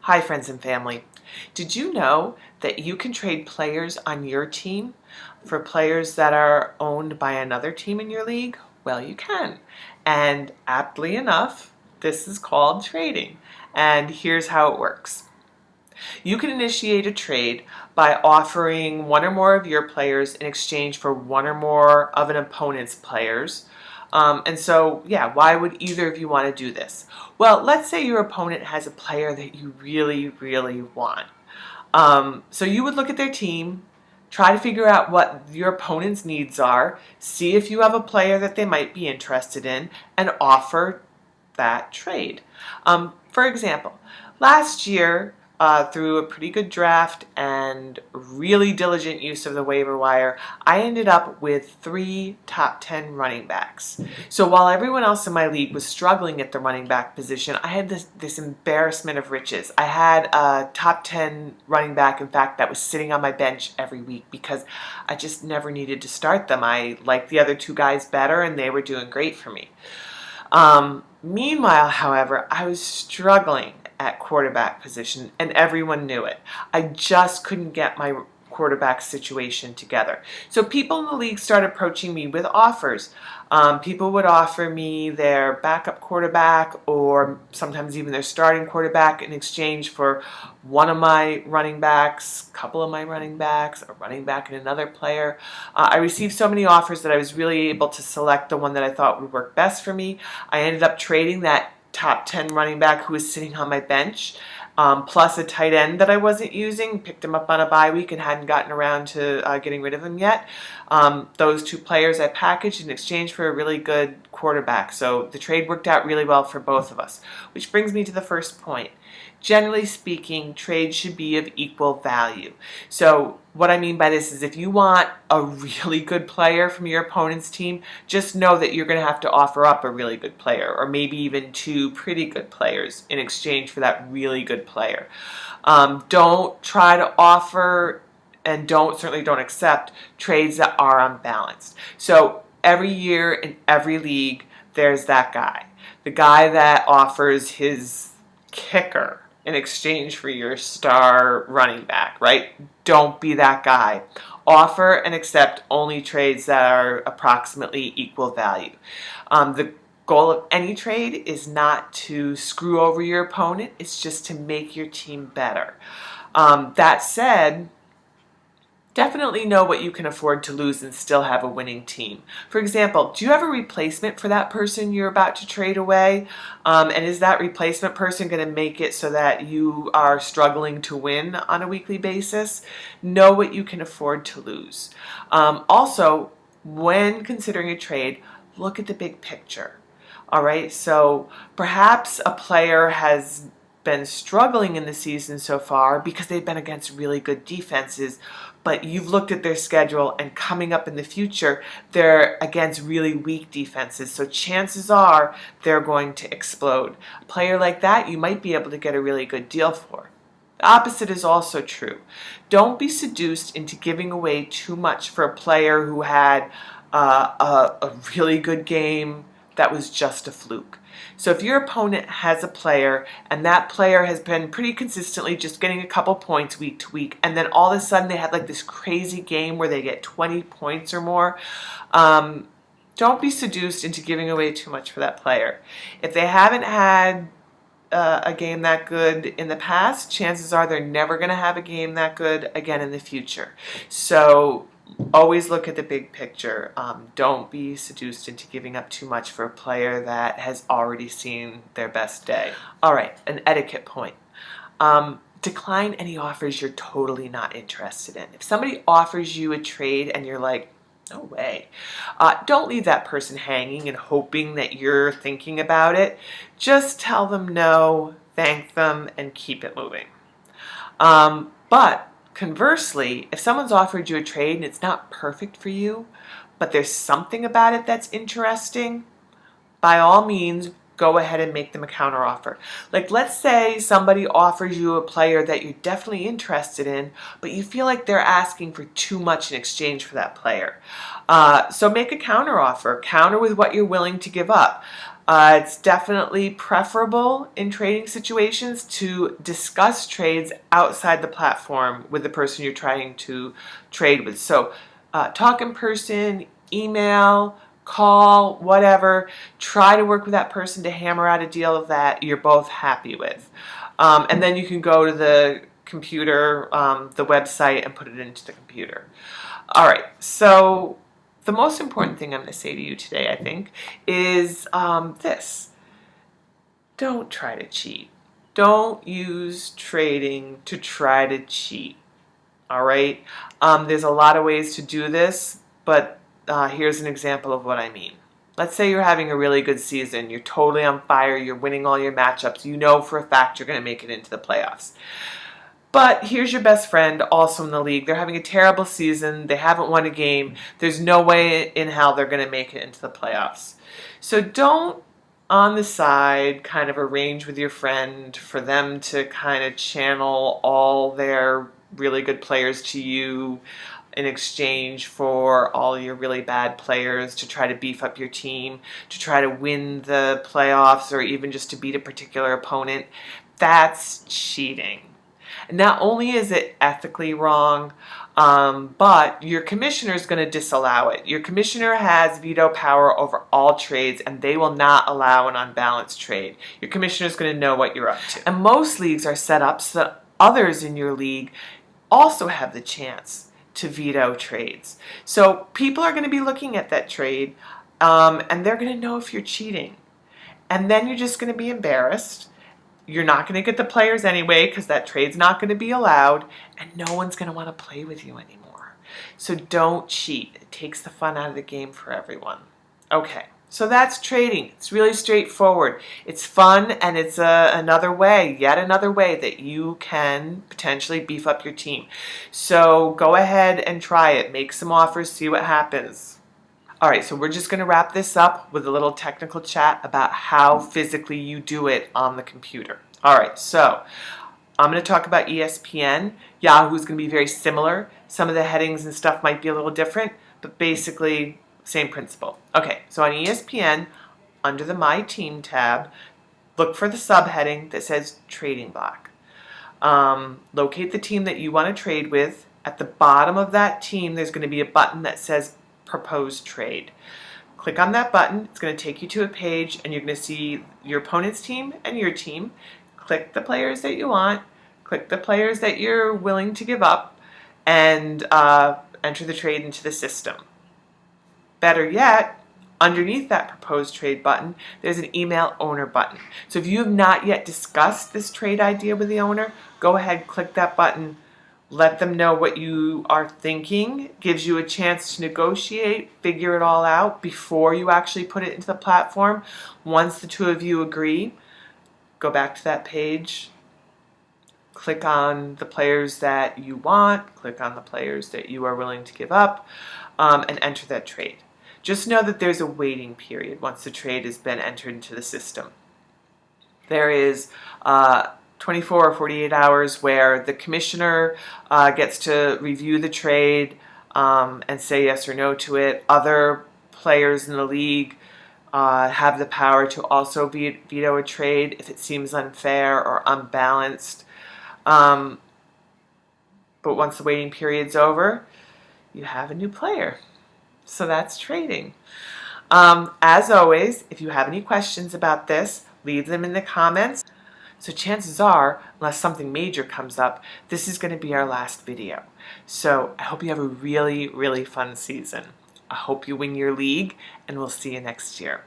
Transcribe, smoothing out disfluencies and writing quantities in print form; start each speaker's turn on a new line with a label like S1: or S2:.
S1: Hi friends and family. Did you know that you can trade players on your team for players that are owned by another team in your league? Well, you can. And aptly enough, this is called trading. And here's how it works. You can initiate a trade by offering one or more of your players in exchange for one or more of an opponent's players. Why would either of you want to do this? Well, let's say your opponent has a player that you really, really want. So you would look at their team, try to figure out what your opponent's needs are, see if you have a player that they might be interested in, and offer that trade. For example, last year, through a pretty good draft and really diligent use of the waiver wire, I ended up with 3 top 10 running backs. So while everyone else in my league was struggling at the running back position, I had this embarrassment of riches. I had a top 10 running back, in fact, that was sitting on my bench every week because I just never needed to start them. I liked the other 2 guys better and they were doing great for me. Meanwhile, however, I was struggling at quarterback position and everyone knew it. I just couldn't get my quarterback situation together. So people in the league started approaching me with offers. People would offer me their backup quarterback or sometimes even their starting quarterback in exchange for one of my running backs, a couple of my running backs, a running back and another player. I received so many offers that I was really able to select the one that I thought would work best for me. I ended up trading that top 10 running back who was sitting on my bench, plus a tight end that I wasn't using, picked him up on a bye week and hadn't gotten around to getting rid of him yet. Those 2 players I packaged in exchange for a really good quarterback. So the trade worked out really well for both of us, which brings me to the first point. Generally speaking, trades should be of equal value. So what I mean by this is if you want a really good player from your opponent's team, just know that you're going to have to offer up a really good player or maybe even 2 pretty good players in exchange for that really good player. Don't try to offer and certainly don't accept trades that are unbalanced. So every year in every league, there's that guy. The guy that offers his kicker in exchange for your star running back, right? Don't be that guy. Offer and accept only trades that are approximately equal value. The goal of any trade is not to screw over your opponent. It's just to make your team better. That said, definitely know what you can afford to lose and still have a winning team. For example, do you have a replacement for that person you're about to trade away? And is that replacement person going to make it so that you are struggling to win on a weekly basis? Know what you can afford to lose. Also, when considering a trade, look at the big picture. All right, so perhaps a player has been struggling in the season so far because they've been against really good defenses, but you've looked at their schedule and coming up in the future, they're against really weak defenses. So chances are they're going to explode. A player like that, you might be able to get a really good deal for. The opposite is also true. Don't be seduced into giving away too much for a player who had a really good game that was just a fluke. So if your opponent has a player and that player has been pretty consistently just getting a couple points week to week, and then all of a sudden they had like this crazy game where they get 20 points or more, don't be seduced into giving away too much for that player. If they haven't had a game that good in the past, chances are they're never going to have a game that good again in the future. So always look at the big picture. Don't be seduced into giving up too much for a player that has already seen their best day. All right, an etiquette point. Decline any offers you're totally not interested in. If somebody offers you a trade and you're like, no way, don't leave that person hanging and hoping that you're thinking about it. Just tell them no, thank them, and keep it moving. But conversely, if someone's offered you a trade and it's not perfect for you, but there's something about it that's interesting, by all means, go ahead and make them a counteroffer. Like, let's say somebody offers you a player that you're definitely interested in, but you feel like they're asking for too much in exchange for that player. So make a counteroffer. Counter with what you're willing to give up. It's definitely preferable in trading situations to discuss trades outside the platform with the person you're trying to trade with. So talk in person, email, call, whatever. Try to work with that person to hammer out a deal that you're both happy with. And then you can go to the computer, the website, and put it into the computer. All right, so the most important thing I'm going to say to you today, I think, is this. Don't try to cheat. Don't use trading to try to cheat. All right? There's a lot of ways to do this, but here's an example of what I mean. Let's say you're having a really good season. You're totally on fire. You're winning all your matchups. You know for a fact you're going to make it into the playoffs. But here's your best friend also in the league. They're having a terrible season. They haven't won a game. There's no way in hell they're going to make it into the playoffs. So don't, on the side, kind of arrange with your friend for them to kind of channel all their really good players to you in exchange for all your really bad players to try to beef up your team, to try to win the playoffs, or even just to beat a particular opponent. That's cheating. Not only is it ethically wrong, but your commissioner is going to disallow it. Your commissioner has veto power over all trades, and they will not allow an unbalanced trade. Your commissioner is going to know what you're up to. And most leagues are set up so that others in your league also have the chance to veto trades. So people are going to be looking at that trade, and they're going to know if you're cheating. And then you're just going to be embarrassed. You're not going to get the players anyway because that trade's not going to be allowed, and no one's going to want to play with you anymore. So don't cheat. It takes the fun out of the game for everyone. Okay, so that's trading. It's really straightforward. It's fun, and it's yet another way that you can potentially beef up your team. So go ahead and try it. Make some offers, see what happens. All right, so we're just going to wrap this up with a little technical chat about how physically you do it on the computer. All right, so I'm going to talk about ESPN. Yahoo is going to be very similar. Some of the headings and stuff might be a little different, but basically same principle. Okay, so on ESPN, under the My Team tab, look for the subheading that says Trading Block. Locate the team that you want to trade with. At the bottom of that team, there's going to be a button that says Propose Trade. Click on that button. It's going to take you to a page, and you're going to see your opponent's team and your team. Click the players that you want. Click the players that you're willing to give up, and enter the trade into the system. Better yet, underneath that Propose Trade button, there's an Email Owner button. So if you have not yet discussed this trade idea with the owner, go ahead, click that button. Let them know what you are thinking. Gives you a chance to negotiate, figure it all out before you actually put it into the platform. Once the two of you agree, go back to that page, click on the players that you want, click on the players that you are willing to give up, and enter that trade. Just know that there's a waiting period once the trade has been entered into the system. There is 24 or 48 hours where the commissioner gets to review the trade and say yes or no to it. Other players in the league have the power to also veto a trade if it seems unfair or unbalanced. But once the waiting period's over, you have a new player. So that's trading. As always, if you have any questions about this, leave them in the comments. So chances are, unless something major comes up, this is going to be our last video. So I hope you have a really, really fun season. I hope you win your league, and we'll see you next year.